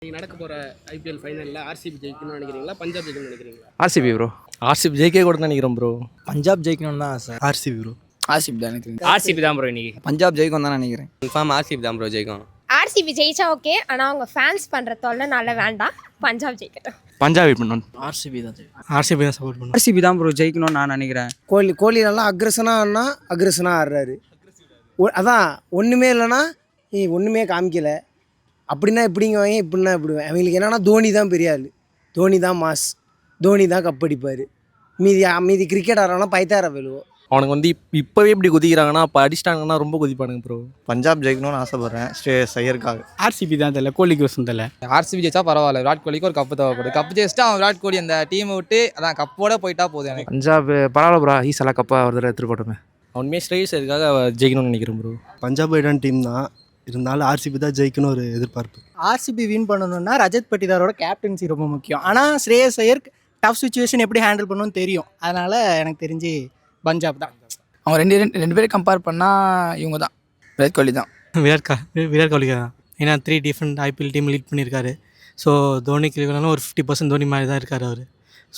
நீங்கள் நடக்க போகிற ஐபிஎல் ஃபைனலில் ஆர்சிபி ஜெயிக்கணும்னு நினைக்கிறீங்களா, பஞ்சாப் ஜெயிக்கணும்னு நினைக்கிறீங்களா? RCB bro. ஆர்சிபி ஜெயிக்க கூட நினைக்கிறோம் ப்ரோ. பஞ்சாப் ஜெயிக்கணும்னு தான் சார். RCB bro. ஆர்சிபி தான் நினைக்கிறேன். ஆர்சிபி தான் ப்ரோ. இன்னைக்கு பஞ்சாப் ஜெயிக்கும் தான் நினைக்கிறேன். கன்ஃபார்ம் ஆர்சிபி தான் ப்ரோ ஜெயிக்கும். ஆர்சிபி ஜெயிச்சா ஓகே, ஆனால் அவங்க ஃபேன்ஸ் பண்ணுற தொல்லைனால வேண்டாம். பஞ்சாப் ஜெயிக்கட்டும். பஞ்சாப் வெயிட் பண்ணணும். ஆர்சிபி தான் ஜெயிக்கும். ஆர்சிபி தான் சப்போர்ட் பண்ணணும். ஆர்சிபி தான் ப்ரோ ஜெயிக்கணும்னு நான் நினைக்கிறேன். கோலி நல்லா அக்ரெஷனாக ஆடுறாரு. அதான் ஒன்றுமே இல்லைன்னா ஒன்றுமே காமிக்கல. அப்படின்னா இப்படிங்க வாங்க, இப்படின்னா இப்படி அவங்களுக்கு என்னன்னா தோனி தான் பெரிய ஆள், தோனி தான் மாஸ், தோனி தான் கப் அடிப்பார். மீதி கிரிக்கெட் ஆடுறோன்னா பைத்தார வெல்லுவோம். அவனுக்கு வந்து இப்போவே இப்படி குதிக்கிறாங்கன்னா அப்போ அடிச்சிட்டாங்கன்னா ரொம்ப குதிப்பானுங்க ப்ரோ. பஞ்சாப் ஜெயிக்கணும்னு ஆசைப்பட்றேன் ஸ்ரேயஸ் ஐயருக்காக. ஆர்சிபி தான் தெரியல, கோலிக்கு வசம் தெரியல. ஆர்சிபி ஜெயிச்சா பரவாயில்ல, விராட் கோலிக்கு ஒரு கப்பு தேவைப்படுது. கப்பு ஜெயிச்சிட்டா அவன் விராட் கோலி அந்த டீமை விட்டு அதான் கப்போட போயிட்டா போதும் எனக்கு. பஞ்சாப் பரவாயில்ல ப்ரோ, ஈஸியாக கப்பா ஒரு தடவை எடுத்துகிட்டு போட்டோமே. அவனுமே ஸ்ட்ரைஸ் அதுக்காக ஜெயிக்கணும்னு நினைக்கிறேன் ப்ரோ. பஞ்சாப் ஐடன் டீம் தான் இருந்தாலும் ஆர்சிபி தான் ஜெயிக்கணும் ஒரு எதிர்பார்ப்பு. ஆர்சிபி வின் பண்ணணும்னா ரஜத் பட்டிதாரோட கேப்டன்சி ரொம்ப முக்கியம். ஆனால் ஸ்ரேயஸ் ஐயர் டஃப் சுச்சுவேஷன் எப்படி ஹேண்டில் பண்ணணும்னு தெரியும். அதனால் எனக்கு தெரிஞ்சு பஞ்சாப் தான். அவங்க ரெண்டு பேரும் கம்பேர் பண்ணால் இவங்க தான், விராட் கோலி தான். விராட் கோலி தான். ஏன்னா 3 டிஃப்ரெண்ட் ஐபிஎல் டீம் லீட் பண்ணியிருக்காரு. ஸோ தோனிக்கு இல்லைனாலும் ஒரு 50% தோனி மாதிரி தான் இருக்கார் அவர்.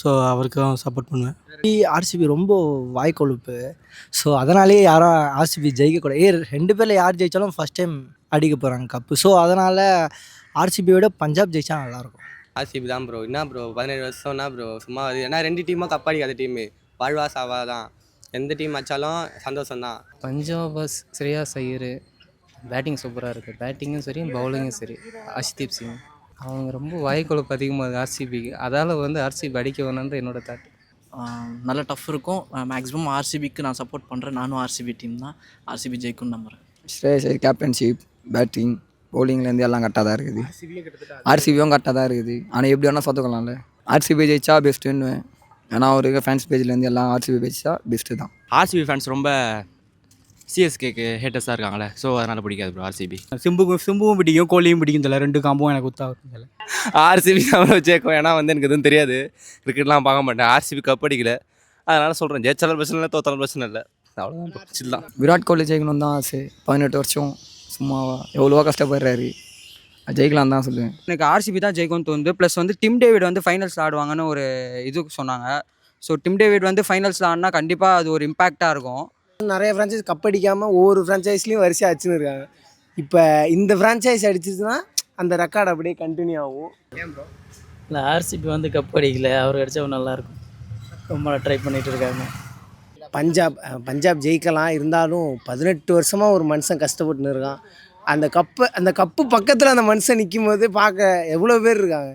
ஸோ அவருக்கு சப்போர்ட் பண்ணுவேன். ஆர்சிபி ரொம்ப வாய்க்கொழுப்பு. ஸோ அதனாலேயே யாரும் ஆர்சிபி ஜெயிக்கக்கூடாது. 2 பேரில் யார் ஜெயித்தாலும் ஃபஸ்ட் டைம் அடிக்க போகிறாங்க கப்பு. ஸோ அதனால் ஆர்சிபியோட பஞ்சாப் ஜெயிச்சா நல்லாயிருக்கும். ஆர்சிபி தான் ப்ரோ. என்ன ப்ரோ 17 வருஷம்னா ப்ரோ சும்மா அது. ஏன்னா 2 டீமும் கப் அடிக்காத டீமு, வாழ்வா சாவா தான். எந்த டீம் வச்சாலும் சந்தோஷம் தான். பஞ்சாப் ஸ்ரேயாஸ் ஐயர் பேட்டிங் சூப்பராக இருக்குது. பேட்டிங்கும் சரி, பவுலிங்கும் சரி. அஷ்தீப் சிங் அவங்க ரொம்ப வாய்க்கொழுப்பு அதிகமாக ஆர்சிபிக்கு. அதால் வந்து ஆர்சிபி அடிக்க வேணுன்ற என்னோட தாட். நல்ல டஃப் இருக்கும். மேக்ஸிமம் ஆர்சிபிக்கு நான் சப்போர்ட் பண்ணுறேன். நானும் ஆர்சிபி டீம் தான். ஆர்சிபி ஜெயிக்கும்னு நம்புகிறேன். ஸ்ரேயஸ் ஐயர் கேப்டன்ஷிப், பேட்டிங், பவுலிங்லேருந்து எல்லாம் கரெக்டாக தான் இருக்குது. ஆர்சிபியும் கரெக்டாக தான் இருக்குது. ஆனால் எப்படி வேணால் சொத்துக்கலாம்ல. ஆர்சிபி ஜெயிச்சா பெஸ்ட்டுன்னு. ஏன்னா அவருக்கு ஃபேன்ஸ் பேஜ்லேருந்து எல்லாம் ஆர்சிபி ஜெயிச்சா பெஸ்ட்டு தான். ஆர்சிபி ஃபேன்ஸ் ரொம்ப சிஎஸ்கேக்கு ஹேட்டர்ஸாக இருக்காங்களே, ஸோ அதனால் பிடிக்காது ப்ரோ ஆர்சிபி. சிம்புவும் பிடிக்கும், கோலியும் பிடிக்கும். தெரியல, 2 காம்பும் எனக்கு தெரியல. ஆர்சிபி தான் ஜெயிக்கும். ஏன்னா வந்து எனக்கு எதுவும் தெரியாது, கிரிக்கெட்லாம் பார்க்க மாட்டேன். ஆர்சிபி கப் அடிக்கல, அதனால் சொல்கிறேன். ஜெயிச்சாலும் பிரச்சனை இல்லை, தோத்தாலும் பிரச்சனை இல்லை. அவ்வளோதான் சில்லாம். விராட் கோலி ஜெயிக்கணும் தான் ஆசை. 18 வருஷம் சும்மாவா எவ்வளோவா கஷ்டப்படுறாரு. ஜெயிக்கலாம் தான் சொல்லுவேன். எனக்கு ஆர்சிபி தான் ஜெயிக்கும்னு தோணுது. ப்ளஸ் வந்து டிம் டேவிட் வந்து ஃபைனல்ஸில் ஆடுவாங்கன்னு ஒரு இது சொன்னாங்க. ஸோ டிம் டேவிட் வந்து ஃபைனல்ஸில் ஆடினா கண்டிப்பாக அது ஒரு இம்பேக்டாக இருக்கும். நிறைய ஃப்ரான்ச்சைஸ் கப் அடிக்காமல் ஒவ்வொரு ஃப்ரான்ச்சைஸ்லேயும் வரிசையாக அடிச்சுன்னு இருக்காங்க. இப்போ இந்த ஃப்ரான்ச்சைஸ் அடிச்சிச்சுன்னா அந்த ரெக்கார்டு அப்படியே கண்டினியூ ஆகும். இல்லை ஆர்சிபி வந்து கப் அடிக்கல, அவர் அடித்தா நல்லாயிருக்கும். ரொம்ப ட்ரை பண்ணிகிட்டு இருக்காங்க. பஞ்சாப் ஜெயிக்கலாம். இருந்தாலும் 18 வருஷமாக ஒரு மனுஷன் கஷ்டப்பட்டுன்னு இருக்கான். அந்த கப்பு பக்கத்தில் அந்த மனுஷன் நிற்கும் போது பார்க்க எவ்வளோ பேர் இருக்காங்க.